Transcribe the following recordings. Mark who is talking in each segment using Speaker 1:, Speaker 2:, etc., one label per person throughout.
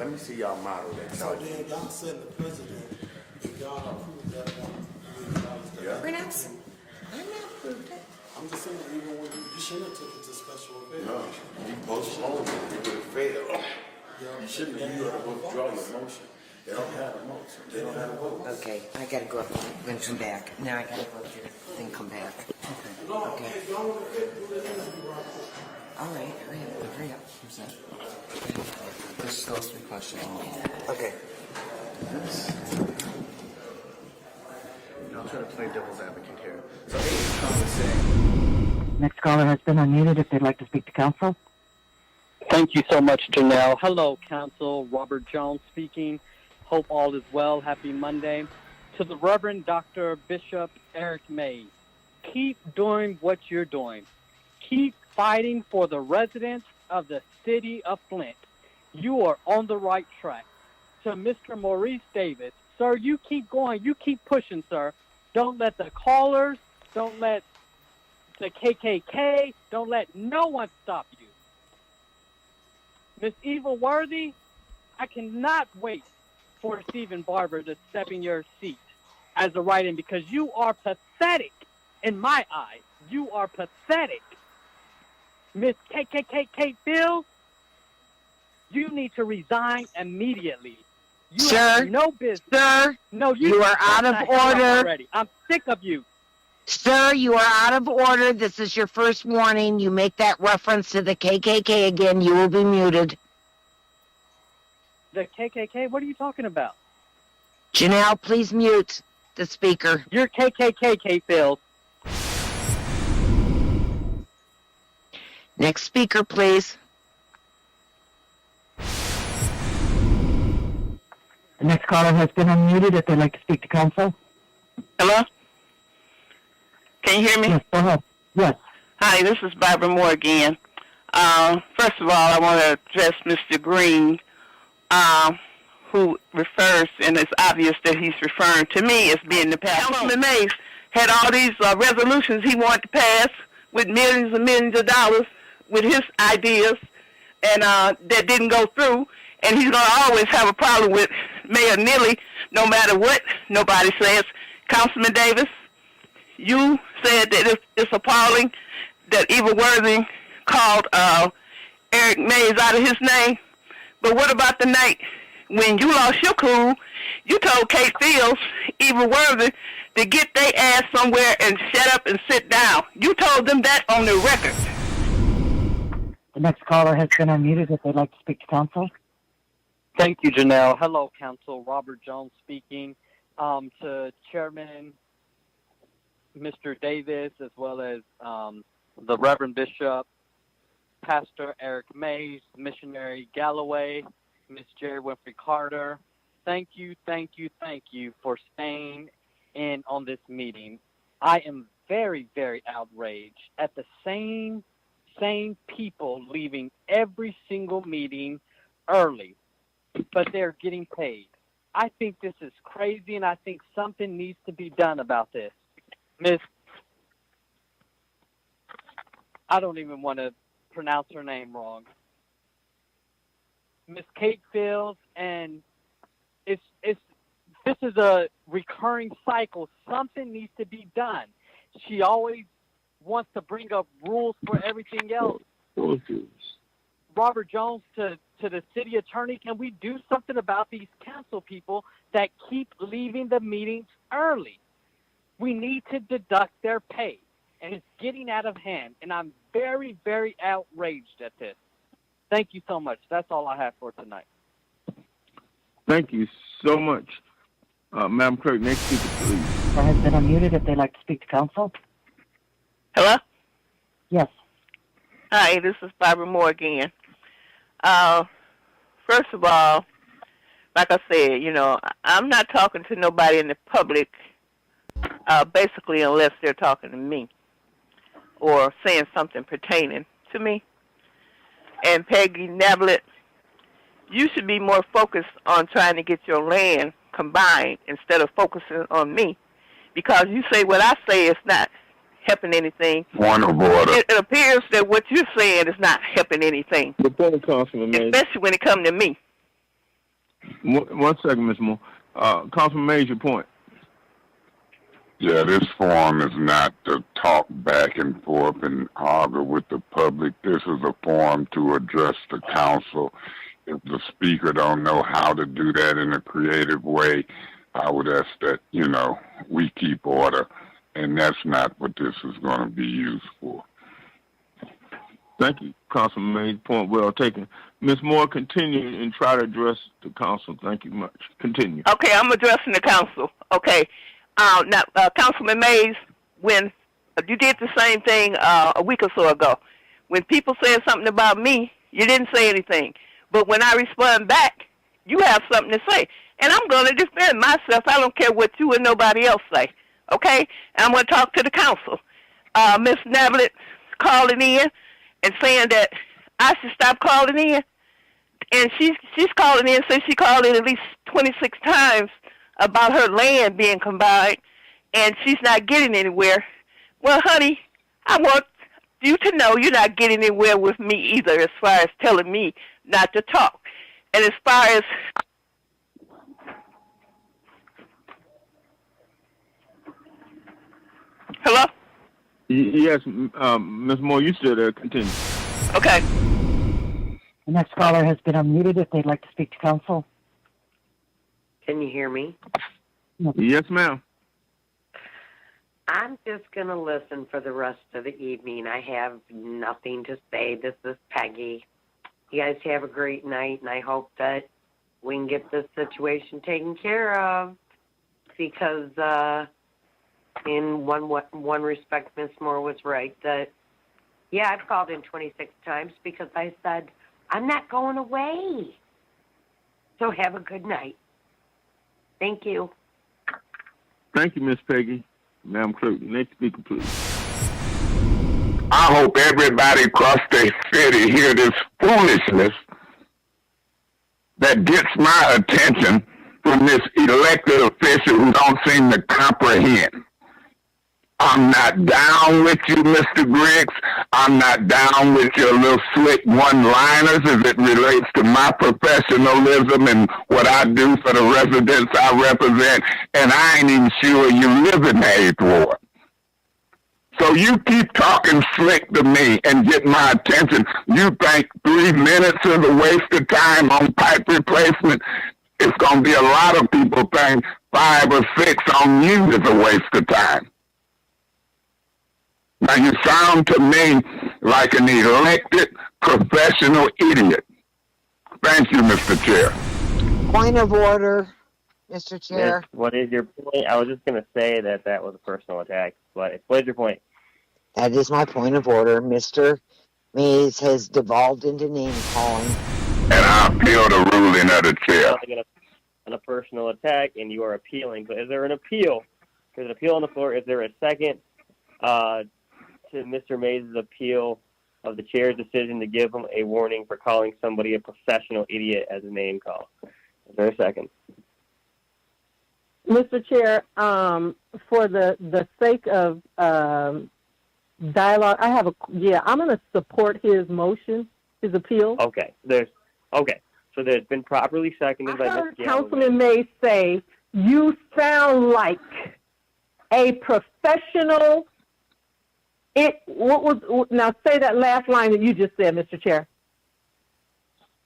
Speaker 1: Let me see y'all model that.
Speaker 2: So then y'all send the president, if y'all approve that $1 million.
Speaker 1: Yeah.
Speaker 3: We're not. I'm not approved it.
Speaker 2: I'm just saying, even when you shouldn't have took it to special affairs.
Speaker 1: No, you postponed it. It would have failed.
Speaker 2: Yeah,
Speaker 1: You shouldn't have. You ought to withdraw your motion. They don't have a motion. They don't have a vote.
Speaker 3: Okay, I gotta go up and come back. Now I gotta go up here and come back. Okay. All right, hurry up, hurry up.
Speaker 4: Who's that? There's still 3 questions.
Speaker 3: Okay.
Speaker 4: I'll try to play devil's advocate here. So Aiden Trump is saying,
Speaker 5: Next caller has been unmuted if they'd like to speak to counsel.
Speaker 6: Thank you so much, Janelle. Hello, Counsel. Robert Jones speaking. Hope all is well. Happy Monday. To the Reverend Dr. Bishop Eric Mays, keep doing what you're doing. Keep fighting for the residents of the city of Flint. You are on the right track. To Mr. Maurice Davis, sir, you keep going. You keep pushing, sir. Don't let the callers, don't let the KKK, don't let no one stop you. Miss Eva Worthy, I cannot wait for Stephen Barber to step in your seat as a write-in because you are pathetic in my eyes. You are pathetic. Miss KKK Phil, you need to resign immediately. You
Speaker 5: Sir,
Speaker 6: have no business.
Speaker 5: Sir,
Speaker 6: No,
Speaker 5: you are out of order.
Speaker 6: Already. I'm sick of you.
Speaker 5: Sir, you are out of order. This is your first warning. You make that reference to the KKK again, you will be muted.
Speaker 6: The KKK? What are you talking about?
Speaker 5: Janelle, please mute the speaker.
Speaker 6: You're KKK, Phil.
Speaker 5: Next speaker, please. The next caller has been unmuted if they'd like to speak to counsel.
Speaker 7: Hello? Can you hear me?
Speaker 5: Yes, go ahead. Yes.
Speaker 7: Hi, this is Barbara Moore again. First of all, I want to address Mr. Green, who refers, and it's obvious that he's referring to me as being the pastor. Councilman Mays had all these resolutions he wanted to pass with millions and millions of dollars with his ideas, and that didn't go through. And he's going to always have a problem with Mayor Neely, no matter what nobody says. Councilman Davis, you said that it's appalling that Eva Worthing called Eric Mays out of his name. But what about the night when you lost your cool? You told Kate Fields, Eva Worthing, to get their ass somewhere and shut up and sit down. You told them that on the record.
Speaker 5: The next caller has been unmuted if they'd like to speak to counsel.
Speaker 6: Thank you, Janelle. Hello, Counsel. Robert Jones speaking. To Chairman Mr. Davis, as well as the Reverend Bishop, Pastor Eric Mays, Missionary Galloway, Miss Jerry Winfrey Carter. Thank you for staying in on this meeting. I am very, very outraged at the same people leaving every single meeting early, but they're getting paid. I think this is crazy, and I think something needs to be done about this. Miss, I don't even want to pronounce her name wrong. Miss Kate Fields, and this is a recurring cycle. Something needs to be done. She always wants to bring up rules for everything else. Robert Jones, to the city attorney, can we do something about these council people that keep leaving the meetings early? We need to deduct their pay, and it's getting out of hand, and I'm very, very outraged at this. Thank you so much. That's all I have for tonight.
Speaker 8: Thank you so much. Madam Clerk, next speaker, please.
Speaker 5: Caller has been unmuted if they'd like to speak to counsel.
Speaker 7: Hello?
Speaker 5: Yes.
Speaker 7: Hi, this is Barbara Moore again. First of all, like I said, I'm not talking to nobody in the public, basically unless they're talking to me or saying something pertaining to me. And Peggy Nablet, you should be more focused on trying to get your land combined instead of focusing on me, because you say what I say is not helping anything.
Speaker 8: Point of order.
Speaker 7: It appears that what you're saying is not helping anything,
Speaker 8: The point, Councilman Mays.
Speaker 7: especially when it comes to me.
Speaker 8: One second, Ms. Moore. Councilman Mays, your point.
Speaker 9: Yeah, this forum is not to talk back and forth and argue with the public. This is a forum to address the council. If the speaker don't know how to do that in a creative way, I would ask that, we keep order. And that's not what this is going to be used for.
Speaker 8: Thank you, Councilman Mays. Point well taken. Ms. Moore, continue and try to address the council. Thank you much. Continue.
Speaker 7: Okay, I'm addressing the council. Okay. Now, Councilman Mays, when you did the same thing a week or so ago, when people said something about me, you didn't say anything. But when I respond back, you have something to say. And I'm going to defend myself. I don't care what you or nobody else say. Okay? And I'm going to talk to the council. Ms. Navlet calling in and saying that I should stop calling in. And she's calling in, so she called in at least 26 times about her land being combined, and she's not getting anywhere. Well, honey, I want you to know you're not getting anywhere with me either as far as telling me not to talk. And as far as... Hello?
Speaker 8: Yes, Ms. Moore, you still there. Continue.
Speaker 7: Okay.
Speaker 10: The next caller has been unmuted if they'd like to speak to council.
Speaker 3: Can you hear me?
Speaker 8: Yes, ma'am.
Speaker 3: I'm just going to listen for the rest of the evening. I have nothing to say. This is Peggy. You guys have a great night, and I hope that we can get this situation taken care of because in one respect, Ms. Moore was right that, yeah, I've called in 26 times because I said, I'm not going away. So have a good night. Thank you.
Speaker 8: Thank you, Miss Peggy. Madam Clerk, next speaker, please.
Speaker 9: I hope everybody across the city hear this foolishness that gets my attention from this elected official who don't seem to comprehend. I'm not down with you, Mr. Griggs. I'm not down with your little slick one-liners as it relates to my professionalism and what I do for the residents I represent, and I ain't even sure you live in the 8th Ward. So you keep talking slick to me and get my attention. You think 3 minutes is a waste of time on pipe replacement? It's going to be a lot of people think 5 or 6 on you is a waste of time. Now, you sound to me like an elected professional idiot. Thank you, Mr. Chair.
Speaker 5: Point of order, Mr. Chair.
Speaker 11: What is your point? I was just going to say that was a personal attack, but what is your point?
Speaker 5: That is my point of order. Mr. Mays has devolved into name calling.
Speaker 9: And I appeal the ruling of the chair.
Speaker 11: On a personal attack, and you are appealing. So is there an appeal? There's an appeal on the floor. Is there a second to Mr. Mays' appeal of the chair's decision to give him a warning for calling somebody a professional idiot as a name call? Is there a second?
Speaker 10: Mr. Chair, for the sake of dialogue, I'm going to support his motion, his appeal.
Speaker 11: Okay. So there's been properly seconded by Ms. Galloway.
Speaker 10: Councilman Mays say, you sound like a professional. Now say that last line that you just said, Mr. Chair.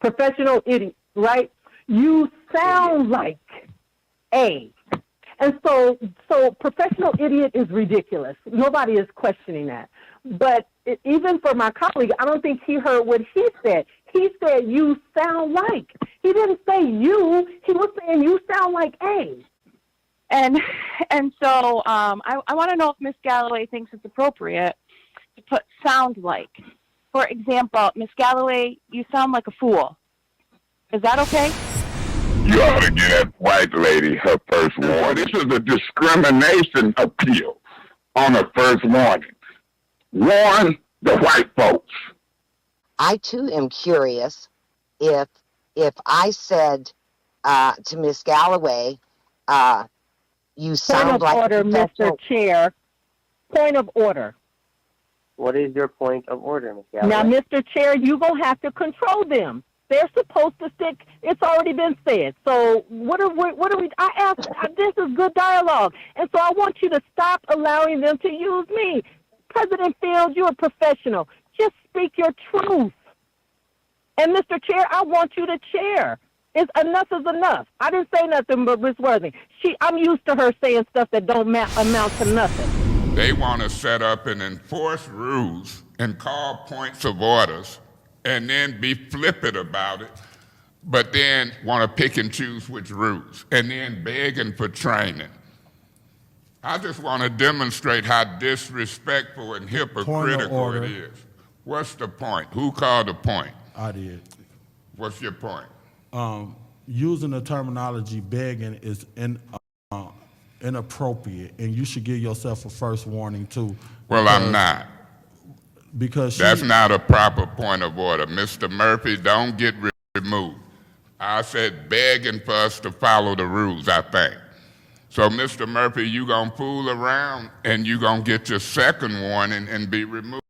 Speaker 10: Professional idiot, right? You sound like a. And so professional idiot is ridiculous. Nobody is questioning that. But even for my colleague, I don't think he heard what he said. He said, you sound like. He didn't say you. He was saying you sound like a.
Speaker 12: And so I want to know if Ms. Galloway thinks it's appropriate to put sound like. For example, Ms. Galloway, you sound like a fool. Is that okay?
Speaker 9: You ought to give that white lady her first warning. This is a discrimination appeal on her first warning. Warn the white folks.
Speaker 5: I too am curious if I said to Miss Galloway, you sound like
Speaker 10: point of order, Mr. Chair. Point of order.
Speaker 11: What is your point of order, Ms. Galloway?
Speaker 10: Now, Mr. Chair, you're going to have to control them. they're supposed to stick, it's already been said. So what are we, I asked, this is good dialogue. And so I want you to stop allowing them to use me. President Fields, you're a professional. Just speak your truth. And Mr. Chair, I want you to chair. Enough is enough. I didn't say nothing but Ms. Worthing. I'm used to her saying stuff that don't amount to nothing.
Speaker 9: They want to set up and enforce rules and call points of orders and then be flippant about it, but then want to pick and choose which rules and then begging for training. I just want to demonstrate how disrespectful and hypocritical it is. What's the point? Who called the point?
Speaker 2: I did.
Speaker 9: What's your point?
Speaker 2: Using the terminology begging is inappropriate, and you should give yourself a first warning too.
Speaker 9: Well, I'm not.
Speaker 2: Because
Speaker 9: that's not a proper point of order. Mr. Murphy, don't get removed. I said begging for us to follow the rules, I think. So, Mr. Murphy, you gonna fool around and you gonna get your second warning and be removed.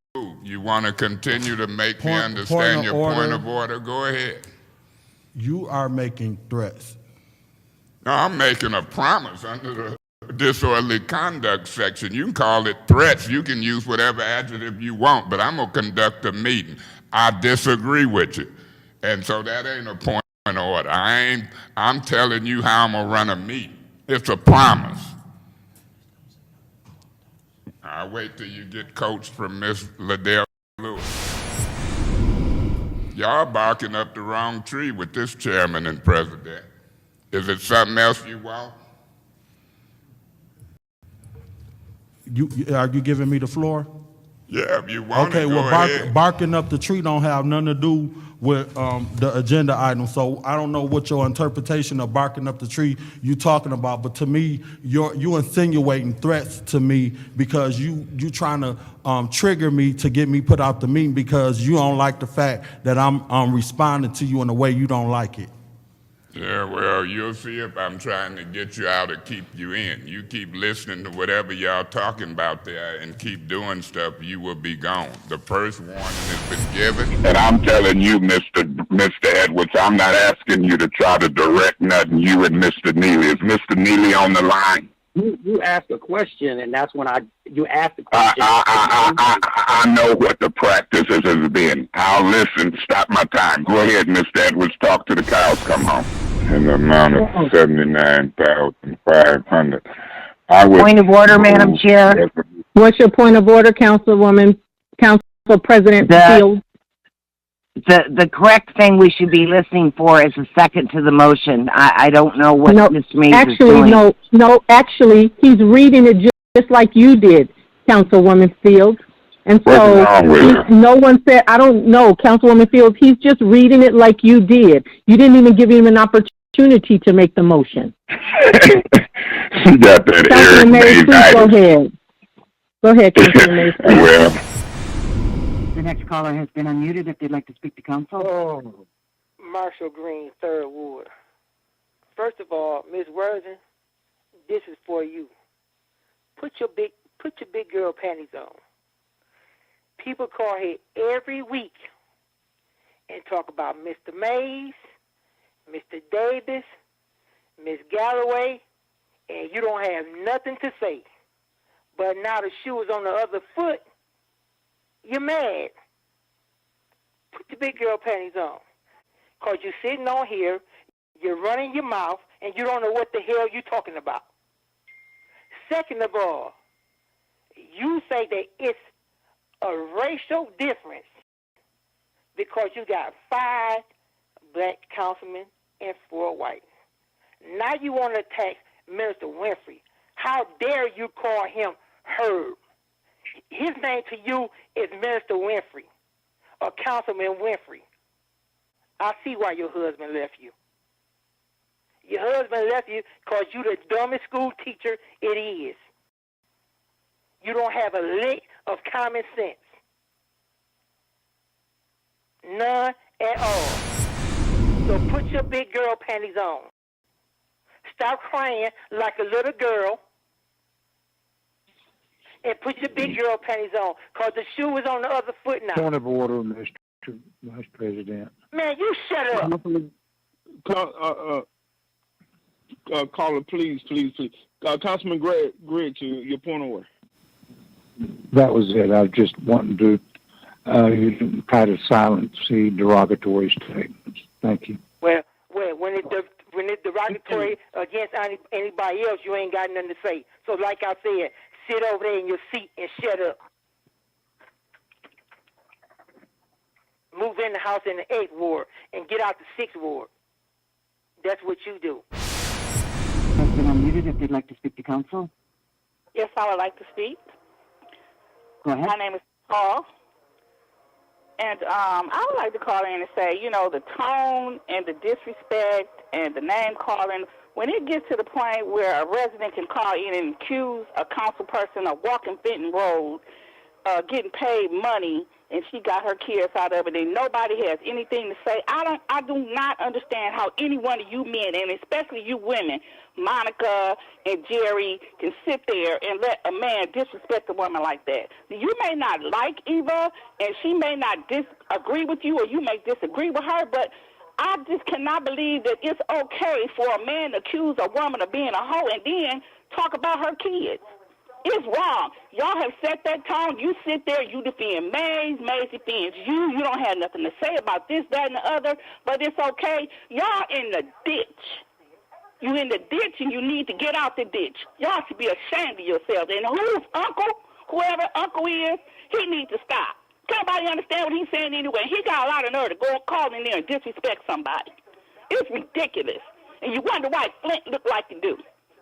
Speaker 9: You want to continue to make me understand your point of order? Go ahead.
Speaker 2: You are making threats.
Speaker 9: No, I'm making a promise under the disorderly conduct section. You can call it threats. You can use whatever adjective you want, but I'm going to conduct a meeting. I disagree with you. And so that ain't a point of order. I'm telling you how I'm going to run a meeting. It's a promise. I'll wait till you get coached from Miss Liddell Lewis. Y'all barking up the wrong tree with this chairman and president. Is it something else you want?
Speaker 2: Are you giving me the floor?
Speaker 9: Yeah, if you want
Speaker 2: okay,
Speaker 9: it, go
Speaker 2: well,
Speaker 9: ahead.
Speaker 2: Barking up the tree don't have nothing to do with the agenda item. So I don't know what your interpretation of barking up the tree you talking about. But to me, you insinuating threats to me because you trying to trigger me to get me put out the meeting because you don't like the fact that I'm responding to you in a way you don't like it.
Speaker 9: Yeah, well, you'll see if I'm trying to get you out or keep you in. You keep listening to whatever y'all talking about there and keep doing stuff, you will be gone. The first warning has been given. And I'm telling you, Mr. Edwards, I'm not asking you to try to direct nothing, you and Mr. Neely. Is Mr. Neely on the line?
Speaker 13: You asked a question, and that's when you asked the question.
Speaker 9: I know what the practices has been. I'll listen. Stop my time. Go ahead, Mr. Edwards. Talk to the cows come home. In the amount of $79,500.
Speaker 5: Point of order, Madam Chair.
Speaker 10: What's your point of order, Council President Fields?
Speaker 5: The correct thing we should be listening for is a second to the motion. I don't know what Ms. Mays is doing.
Speaker 10: Actually, he's reading it just like you did, Councilwoman Fields. And so no one said, I don't know, Councilwoman Fields, he's just reading it like you did. You didn't even give him an opportunity to make the motion.
Speaker 9: She got that
Speaker 10: Councilman Mays, please go ahead. Go ahead, Councilman Mays.
Speaker 9: Well,
Speaker 5: the next caller has been unmuted if they'd like to speak to council.
Speaker 14: Marshall Green, 3rd Ward. First of all, Ms. Worthing, this is for you. Put your big girl panties on. People call here every week and talk about Mr. Mays, Mr. Davis, Ms. Galloway, and you don't have nothing to say. But now the shoe is on the other foot, you're mad. Put your big girl panties on. Because you're sitting on here, you're running your mouth, and you don't know what the hell you're talking about. Second of all, you say that it's a racial difference because you got 5 black councilmen and 4 white. Now you want to attack Minister Winfrey. How dare you call him Herb? His name to you is Minister Winfrey or Councilman Winfrey. I see why your husband left you. Your husband left you because you the dumbest school teacher it is. You don't have a lick of common sense. None at all. So put your big girl panties on. Stop crying like a little girl and put your big girl panties on because the shoe is on the other foot now.
Speaker 15: Point of order, Mr. Mr. Vice President.
Speaker 14: Man, you shut up.
Speaker 8: Caller, please. Councilman Griggs, your point of order.
Speaker 15: That was it. I was just wanting to try to silence the derogatory statements. Thank you.
Speaker 14: Well, when it's derogatory against anybody else, you ain't got nothing to say. So, like I said, sit over there in your seat and shut up. Move in the house in the 8th ward and get out the 6th ward. That's what you do.
Speaker 16: Has been unmuted if they'd like to speak to council.
Speaker 17: Yes, I would like to speak.
Speaker 16: Go ahead.
Speaker 17: My name is Paul. And I would like to call in and say, you know, the tone and the disrespect and the name calling, when it gets to the point where a resident can call in and accuse a council person of walking Fenton Road, getting paid money, and she got her kids out of it, and nobody has anything to say. I do not understand how any one of you men, and especially you women, Monica and Jerry, can sit there and let a man disrespect a woman like that. You may not like Eva, and she may not disagree with you, or you may disagree with her, but I just cannot believe that it's okay for a man to accuse a woman of being a hoe and then talk about her kids. It's wrong. Y'all have set that tone. You sit there, you defend Maze defends you. You don't have nothing to say about this, that, and the other, but it's okay. Y'all in the ditch. You in the ditch, and you need to get out the ditch. Y'all should be ashamed of yourselves. And whoever uncle is, he needs to stop. Can't nobody understand what he's saying anyway. He got a lot of nerve to go call in there and disrespect somebody. It's ridiculous. And you wonder why Flint look like it do.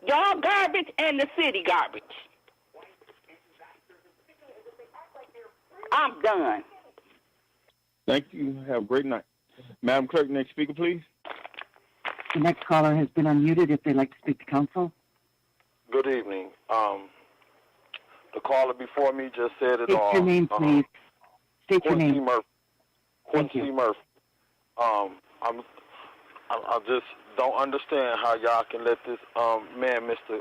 Speaker 17: Y'all garbage and the city garbage. I'm done.
Speaker 8: Thank you. Have a great night. Madam Clerk, next speaker, please.
Speaker 16: The next caller has been unmuted if they'd like to speak to council.
Speaker 18: Good evening. The caller before me just said it all.
Speaker 16: State your name, please. State your name.
Speaker 18: Quincy Murphy. I just don't understand how y'all can let this man, Mr.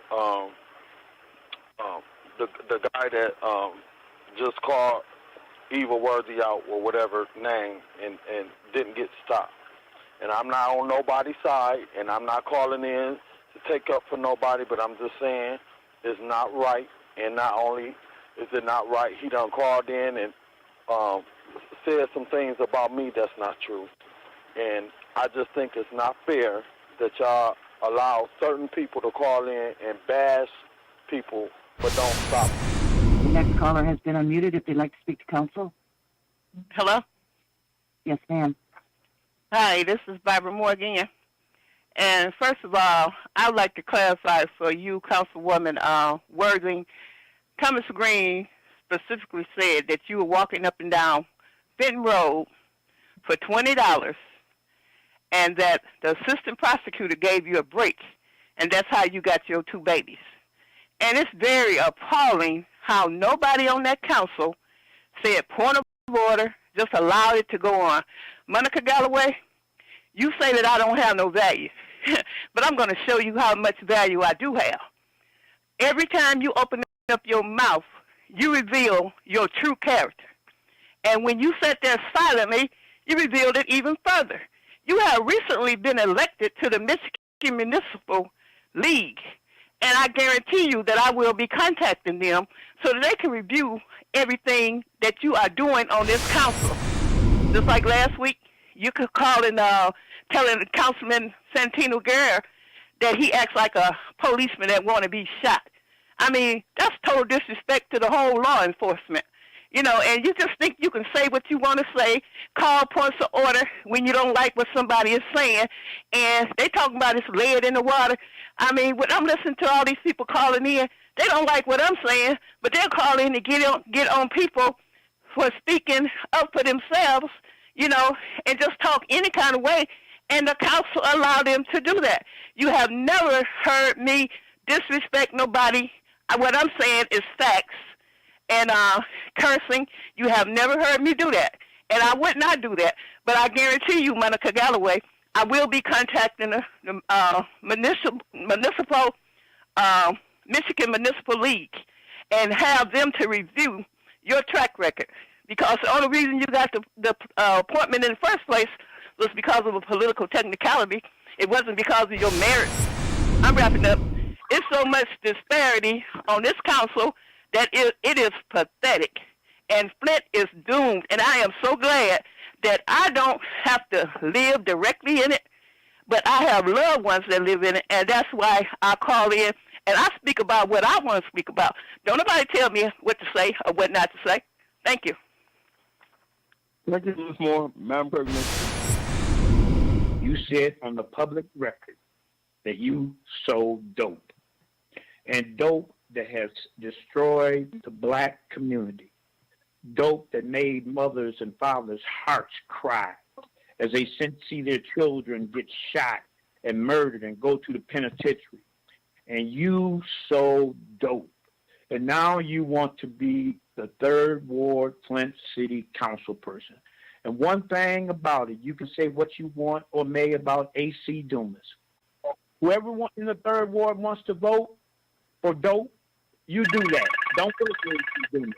Speaker 18: The guy that just called Eva Worthy out or whatever name and didn't get stopped. And I'm not on nobody's side, and I'm not calling in to take up for nobody, but I'm just saying it's not right. And not only is it not right, he done called in and said some things about me that's not true. And I just think it's not fair that y'all allow certain people to call in and bash people, but don't stop them.
Speaker 16: The next caller has been unmuted if they'd like to speak to council.
Speaker 7: Hello?
Speaker 16: Yes, ma'am.
Speaker 7: Hi, this is Barbara Moore again. And first of all, I would like to clarify for you, Councilwoman Worthing, Thomas Green specifically said that you were walking up and down Fenton Road for $20 and that the assistant prosecutor gave you a break, and that's how you got your 2 babies. And it's very appalling how nobody on that council said point of order, just allowed it to go on. Monica Galloway, you say that I don't have no value, but I'm going to show you how much value I do have. Every time you open up your mouth, you reveal your true character. And when you sat there silently, you revealed it even further. You have recently been elected to the Michigan Municipal League, and I guarantee you that I will be contacting them so that they can review everything that you are doing on this council. Just like last week, you could call and telling Councilman Santino Guerrero that he acts like a policeman that want to be shot. I mean, that's total disrespect to the whole law enforcement. You know, and you just think you can say what you want to say, call points of order when you don't like what somebody is saying, and they talking about it's lead in the water. I mean, when I'm listening to all these people calling in, they don't like what I'm saying, but they'll call in to get on people for speaking up for themselves, you know, and just talk any kind of way, and the council allowed them to do that. You have never heard me disrespect nobody. What I'm saying is facts. And cursing, you have never heard me do that. And I would not do that. But I guarantee you, Monica Galloway, I will be contacting the Michigan Municipal League and have them to review your track record. because the only reason you got the appointment in the first place was because of a political technicality. It wasn't because of your merit. I'm wrapping up. It's so much disparity on this council that it is pathetic. And Flint is doomed. And I am so glad that I don't have to live directly in it, but I have loved ones that live in it, and that's why I call in and I speak about what I want to speak about. Don't nobody tell me what to say or what not to say. Thank you.
Speaker 8: Thank you, Ms. Moore. Madam President.
Speaker 15: You said on the public record that you sold dope, and dope that has destroyed the black community, dope that made mothers and fathers' hearts cry as they see their children get shot and murdered and go to the penitentiary. And you sold dope. And now you want to be the 3rd Ward Flint City Council person. And one thing about it, you can say what you want or may about A.C. Dumas. Whoever in the 3rd Ward wants to vote for dope, you do that. Don't vote for A.C. Dumas.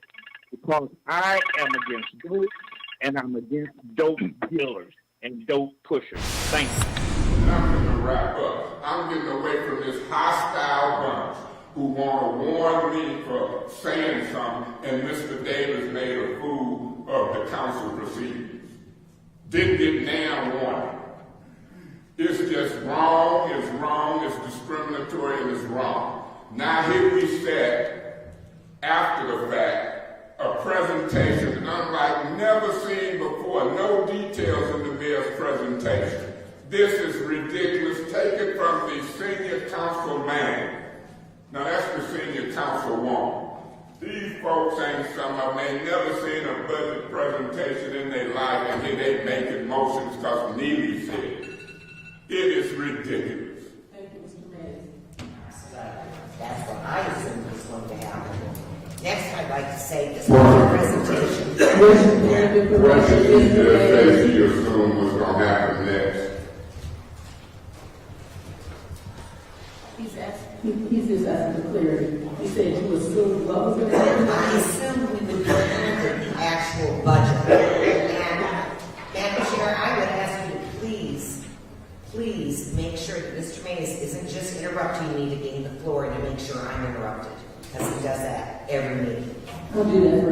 Speaker 15: Because I am against dope, and I'm against dope dealers and dope pushers. Thank you.
Speaker 9: And I'm going to wrap up. I'm getting away from this hostile bunch who want to warn me for saying something, and Mr. Davis made a fool of the council proceedings. Didn't get damn warning. It's just wrong, it's discriminatory, and it's wrong. Now here we sit, after the fact, a presentation unlike never seen before, no details in the mayor's presentation. This is ridiculous. Take it from the senior council man. Now that's the senior council woman. These folks ain't some of them. They never seen a budget presentation in their life, and here they making motions because Neely said it. It is ridiculous.
Speaker 19: Thank you, Mr. Mayor. That's what I assumed was going to happen. Next, I'd like to say this was a presentation.
Speaker 9: What did you assume was going to happen next?
Speaker 19: He's just asking for clarity. He said you assumed what was going to happen? I assumed we would be under the actual budget. And, Madam Chair, I would ask you to please make sure that Mr. Mays isn't just interrupting me to gain the floor and to make sure I'm interrupted. Because he does that every meeting. I'll do that.